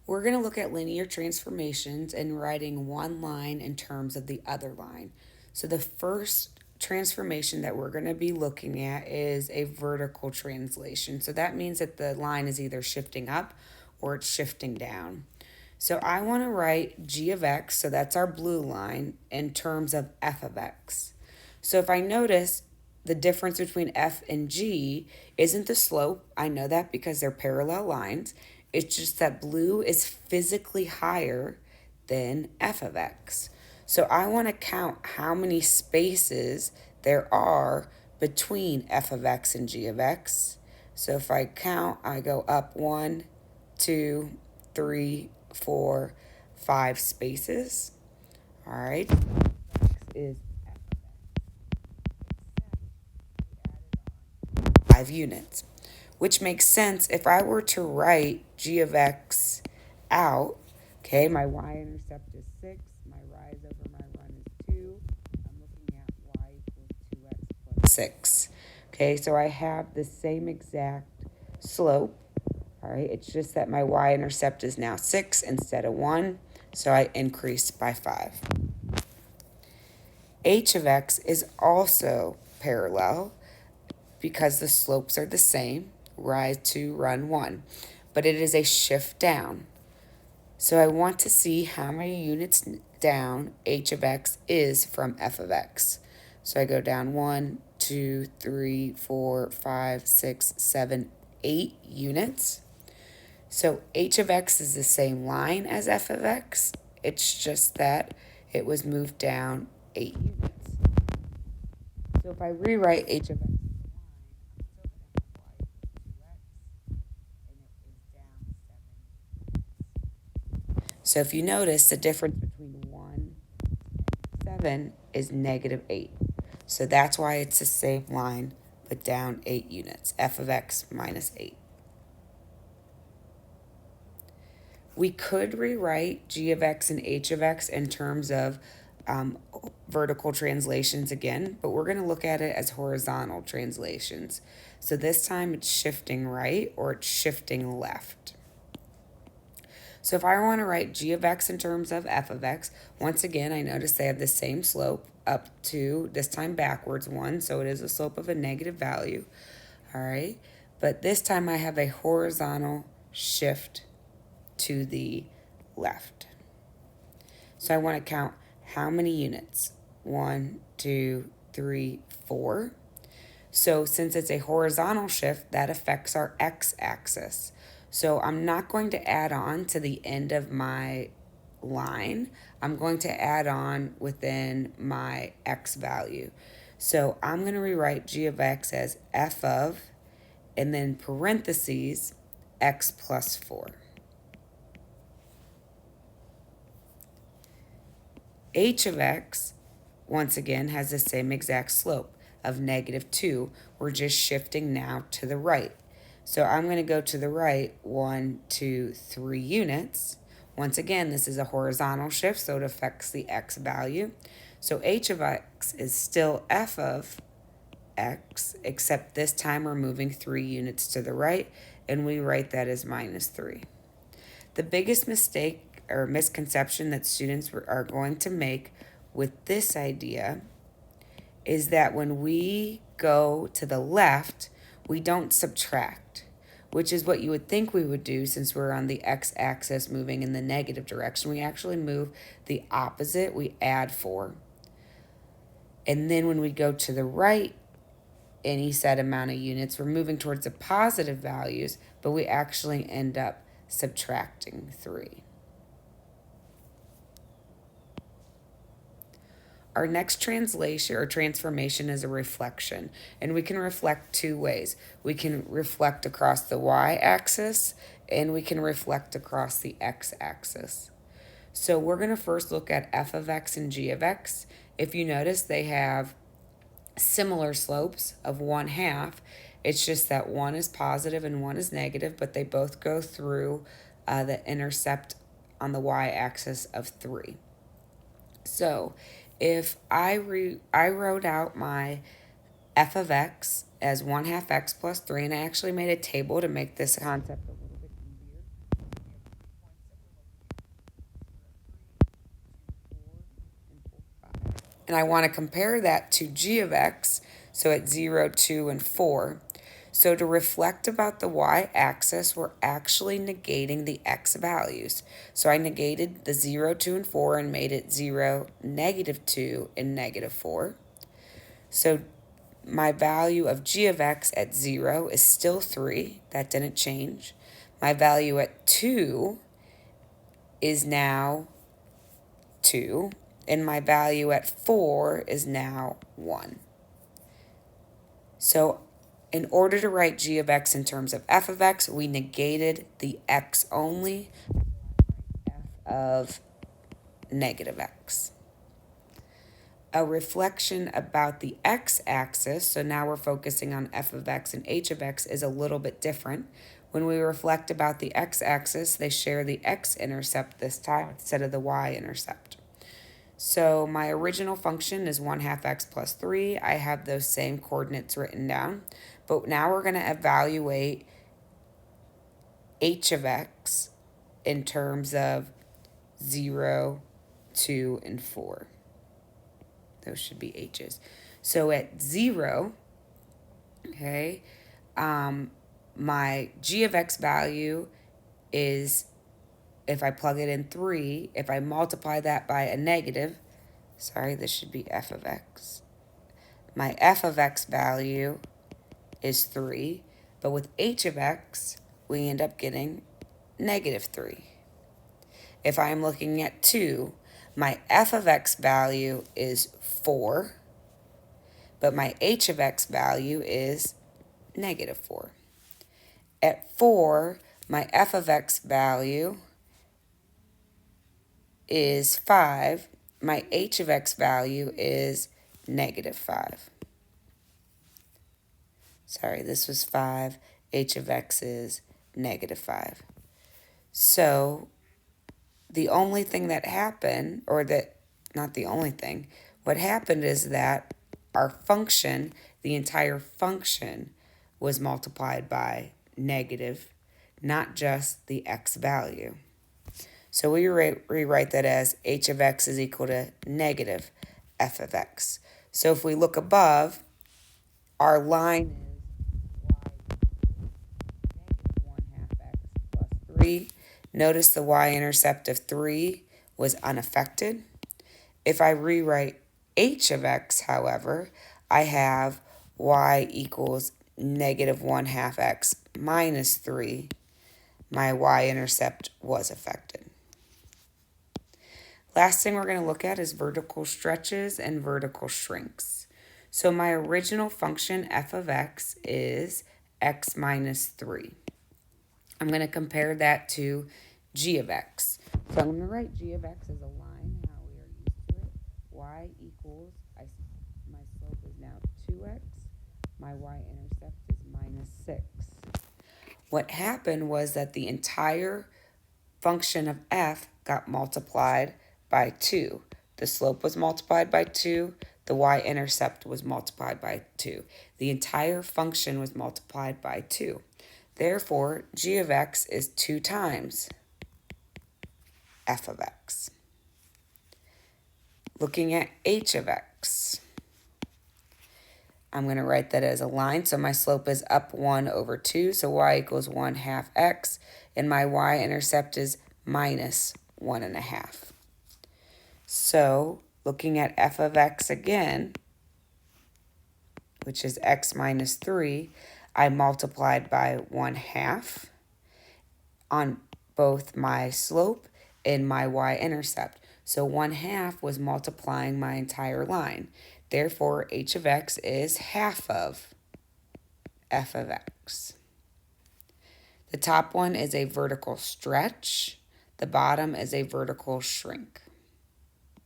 We're going to look at linear transformations and writing one line in terms of the other line. So the first transformation that we're going to be looking at is a vertical translation. So that means that the line is either shifting up or it's shifting down. So I want to write g of x, so that's our blue line, in terms of f of x. So if I notice, the difference between f and g isn't the slope. I know that because they're parallel lines. It's just that blue is physically higher than f of x. So I want to count how many spaces there are between f of x and g of x. So if I count, I go up 1, 2, 3, 4, 5 spaces. All right. Is 5 units, which makes sense if I were to write g of x out. Okay, my y-intercept is 6, my rise over my run is 2. I'm looking at y equals 2x plus 6. Okay, so I have the same exact slope. All right, it's just that my y-intercept is now 6 instead of 1, so I increased by 5. H of x is also parallel because the slopes are the same, rise 2, run 1, but it is a shift down. So I want to see how many units down h of x is from f of x. So I go down 1, 2, 3, 4, 5, 6, 7, 8 units. So h of x is the same line as f of x. It's just that it was moved down 8 units. So if I rewrite h of x, so if you notice, the difference between 1 and 7 is negative 8. So that's why it's the same line, but down 8 units. F of x minus 8. We could rewrite g of x and h of x in terms of vertical translations again, but we're going to look at it as horizontal translations. So this time it's shifting right or it's shifting left. So if I want to write g of x in terms of f of x, once again, I notice they have the same slope up to, this time backwards, 1, so it is a slope of a negative value. All right, but this time I have a horizontal shift to the left. So I want to count how many units. 1, 2, 3, 4. So since it's a horizontal shift, that affects our x-axis. So I'm not going to add on to the end of my line. I'm going to add on within my x value. So I'm going to rewrite g of x as f of, and then parentheses, x plus 4. H of x, once again, has the same exact slope of negative 2. We're just shifting now to the right. So I'm going to go to the right 1, 2, 3 units. Once again, this is a horizontal shift, so it affects the x value. So h of x is still f of x, except this time we're moving 3 units to the right, and we write that as minus 3. The biggest mistake or misconception that students are going to make with this idea is that when we go to the left, we don't subtract, which is what you would think we would do since we're on the x-axis moving in the negative direction. We actually move the opposite. We add 4. And then when we go to the right, any set amount of units, we're moving towards the positive values, but we actually end up subtracting 3. Our next translation or transformation is a reflection, and we can reflect 2 ways. We can reflect across the y-axis, and we can reflect across the x-axis. So we're going to first look at f of x and g of x. If you notice, they have similar slopes of 1/2. It's just that one is positive and one is negative, but they both go through the intercept on the y-axis of 3. So if I wrote out my f of x as 1/2 x plus 3, and I actually made a table to make this concept a little bit easier. And I want to compare that to g of x, so at 0, 2, and 4. So to reflect about the y-axis, we're actually negating the x values. So I negated the 0, 2, and 4 and made it 0, -2, and -4. So my value of g of x at 0 is still 3. That didn't change. My value at 2 is now 2. And my value at 4 is now 1. So in order to write g of x in terms of f of x, we negated the x only, f of -x. A reflection about the x-axis, so now we're focusing on f of x and h of x, is a little bit different. When we reflect about the x-axis, they share the x-intercept this time instead of the y-intercept. So my original function is 1/2 x plus 3. I have those same coordinates written down. But now we're going to evaluate h of x in terms of 0, 2, and 4. Those should be h's. So at 0, okay, my g of x value is, if I plug it in 3, if I multiply that by a negative, sorry, this should be f of x. My f of x value is 3, but with h of x, we end up getting -3. If I'm looking at 2, my f of x value is 4, but my h of x value is -4. At 4, my f of x value is 5. My h of x value is -5. Sorry, this was 5. H of x is -5. So the only thing that happened, or that, not the only thing, what happened is that our function, the entire function, was multiplied by negative, not just the x value. So we rewrite that as h of x is equal to negative f of x. So if we look above, our line is y equals -1/2 x plus 3. Notice the y-intercept of 3 was unaffected. If I rewrite h of x, however, I have y equals -1/2 x minus 3. My y-intercept was affected. Last thing we're going to look at is vertical stretches and vertical shrinks. So my original function f of x is x minus 3. I'm going to compare that to g of x. So I'm going to write g of x as a line, how we are used to it. Y equals, my slope is now 2x. My y-intercept is -6. What happened was that the entire function of f got multiplied by 2. The slope was multiplied by 2. The y-intercept was multiplied by 2. The entire function was multiplied by 2. Therefore, g of x is 2 times f of x. Looking at h of x, I'm going to write that as a line. So my slope is up 1 over 2. So y equals 1/2 x. And my y-intercept is -1.5. So looking at f of x again, which is x minus 3, I multiplied by 1/2 on both my slope and my y-intercept. So 1/2 was multiplying my entire line. Therefore, h of x is half of f of x. The top one is a vertical stretch. The bottom is a vertical shrink.